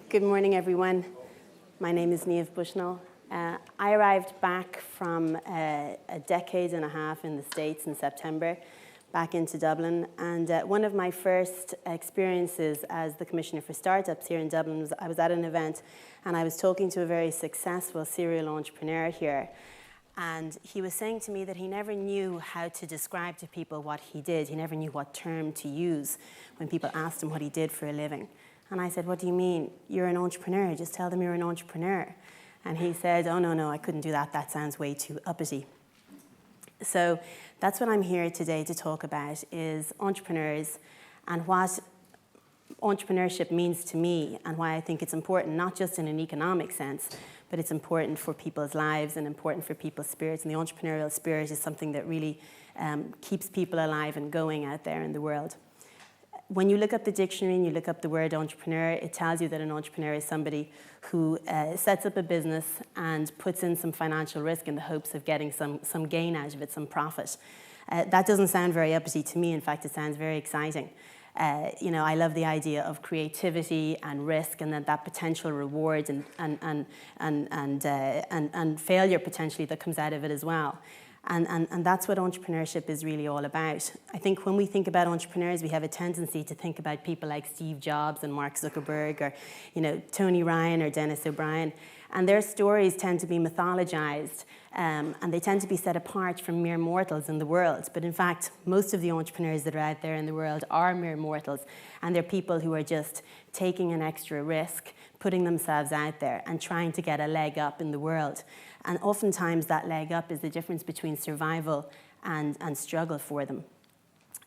Good morning, everyone. My name is Niamh Bushnell. I arrived back from a decade and a half in the States in September, back into Dublin. And one of my first experiences as the Commissioner for Startups here in Dublin was I was at an event and I was talking to a very successful serial entrepreneur here. And he was saying to me that he never knew how to describe to people what he did. He never knew what term to use when people asked him what he did for a living. And I said, what do you mean? You're an entrepreneur. Just tell them you're an entrepreneur. And he said, oh, no, I couldn't do that. That sounds way too uppity. So that's what I'm here today to talk about, is entrepreneurs and what entrepreneurship means to me and why I think it's important, not just in an economic sense, but it's important for people's lives and important for people's spirits. And the entrepreneurial spirit is something that really keeps people alive and going out there in the world. When you look up the dictionary and you look up the word entrepreneur, it tells you that an entrepreneur is somebody who sets up a business and puts in some financial risk in the hopes of getting some gain out of it, some profit. That doesn't sound very uppity to me. In fact, it sounds very exciting. I love the idea of creativity and risk, and then that potential reward and failure potentially that comes out of it as well. And that's what entrepreneurship is really all about. I think when we think about entrepreneurs, we have a tendency to think about people like Steve Jobs and Mark Zuckerberg, or Tony Ryan or Dennis O'Brien. And their stories tend to be mythologized, and they tend to be set apart from mere mortals in the world. But in fact, most of the entrepreneurs that are out there in the world are mere mortals, and they're people who are just taking an extra risk, putting themselves out there and trying to get a leg up in the world. And oftentimes that leg up is the difference between survival and struggle for them.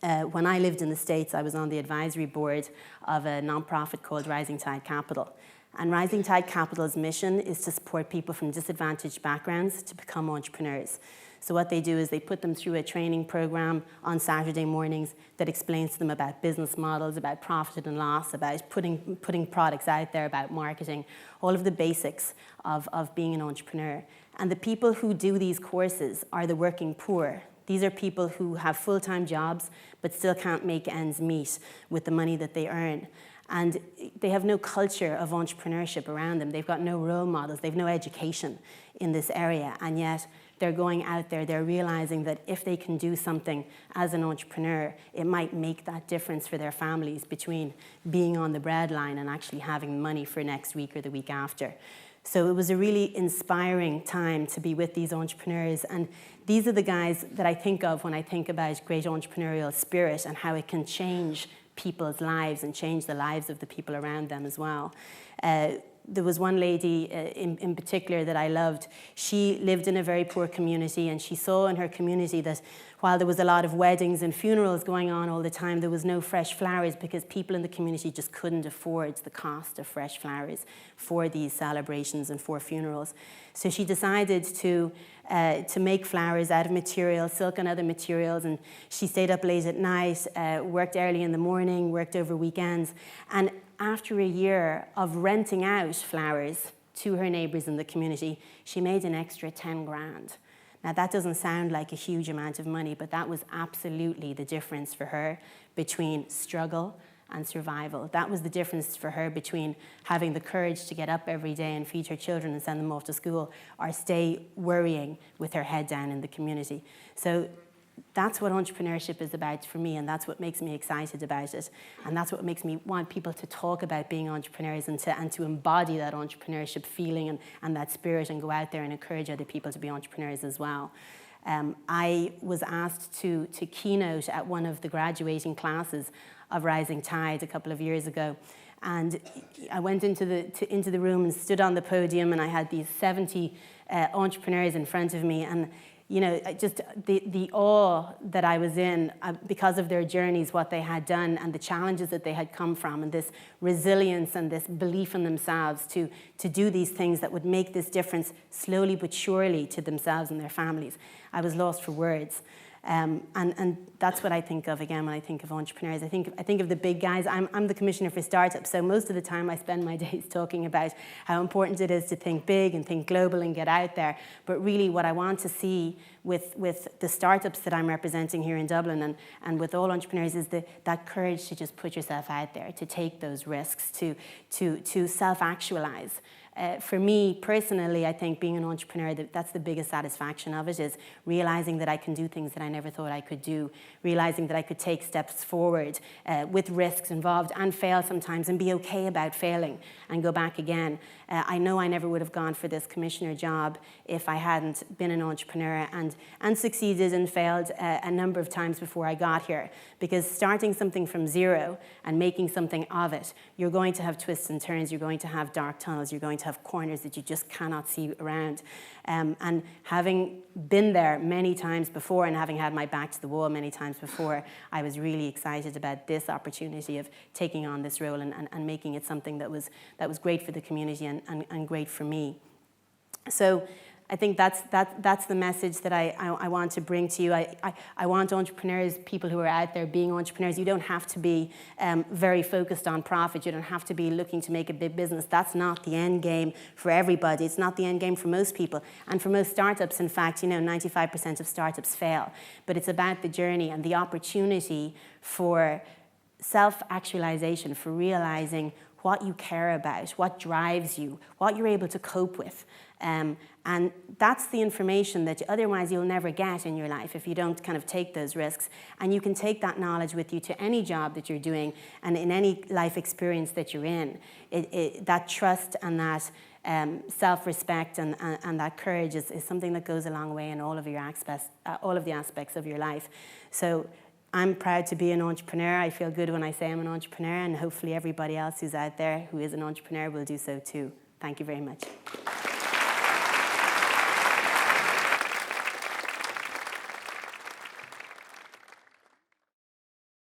When I lived in the States, I was on the advisory board of a nonprofit called Rising Tide Capital. And Rising Tide Capital's mission is to support people from disadvantaged backgrounds to become entrepreneurs. So what they do is they put them through a training program on Saturday mornings that explains to them about business models, about profit and loss, about putting products out there, about marketing, all of the basics of being an entrepreneur. And the people who do these courses are the working poor. These are people who have full-time jobs but still can't make ends meet with the money that they earn. And they have no culture of entrepreneurship around them. They've got no role models. They've no education in this area. And yet they're going out there, they're realizing that if they can do something as an entrepreneur, it might make that difference for their families between being on the breadline and actually having money for next week or the week after. So it was a really inspiring time to be with these entrepreneurs. And these are the guys that I think of when I think about great entrepreneurial spirit and how it can change people's lives and change the lives of the people around them as well. There was one lady in particular that I loved. She lived in a very poor community, and she saw in her community that while there was a lot of weddings and funerals going on all the time, there was no fresh flowers because people in the community just couldn't afford the cost of fresh flowers for these celebrations and for funerals. So she decided to make flowers out of material, silk and other materials, and she stayed up late at night, worked early in the morning, worked over weekends, and after a year of renting out flowers to her neighbours in the community, she made an extra 10 grand. Now that doesn't sound like a huge amount of money, but that was absolutely the difference for her between struggle and survival. That was the difference for her between having the courage to get up every day and feed her children and send them off to school, or stay worrying with her head down in the community. So that's what entrepreneurship is about for me, and that's what makes me excited about it. And that's what makes me want people to talk about being entrepreneurs and to embody that entrepreneurship feeling and that spirit, and go out there and encourage other people to be entrepreneurs as well. I was asked to keynote at one of the graduating classes of Rising Tide a couple of years ago. And I went into the room and stood on the podium, and I had these 70 entrepreneurs in front of me. And just the awe that I was in because of their journeys, what they had done and the challenges that they had come from, and this resilience and this belief in themselves to do these things that would make this difference slowly but surely to themselves and their families. I was lost for words. And that's what I think of, again, when I think of entrepreneurs. I think of the big guys. I'm the commissioner for startups, so most of the time I spend my days talking about how important it is to think big and think global and get out there. But really what I want to see with the startups that I'm representing here in Dublin and with all entrepreneurs is that courage to just put yourself out there, to take those risks, to self-actualize. For me personally, I think being an entrepreneur, that's the biggest satisfaction of it, is realizing that I can do things that I never thought I could do, realizing that I could take steps forward with risks involved and fail sometimes and be okay about failing and go back again. I know I never would have gone for this commissioner job if I hadn't been an entrepreneur and succeeded and failed a number of times before I got here. Because starting something from zero and making something of it, you're going to have twists and turns, you're going to have dark tunnels, you're going to have corners that you just cannot see around. And having been there many times before and having had my back to the wall many times before, I was really excited about this opportunity of taking on this role and making it something that was great for the community and great for me. So I think that's the message that I want to bring to you. I want entrepreneurs, people who are out there being entrepreneurs. You don't have to be very focused on profit. You don't have to be looking to make a big business. That's not the end game for everybody. It's not the end game for most people. And for most startups, in fact, 95% of startups fail. But it's about the journey and the opportunity for self-actualization, for realizing what you care about, what drives you, what you're able to cope with. And that's the information that otherwise you'll never get in your life if you don't kind of take those risks. And you can take that knowledge with you to any job that you're doing and in any life experience that you're in. That trust and that self-respect and that courage is something that goes a long way in all of the aspects of your life. So I'm proud to be an entrepreneur. I feel good when I say I'm an entrepreneur, and hopefully everybody else who's out there who is an entrepreneur will do so too. Thank you very much.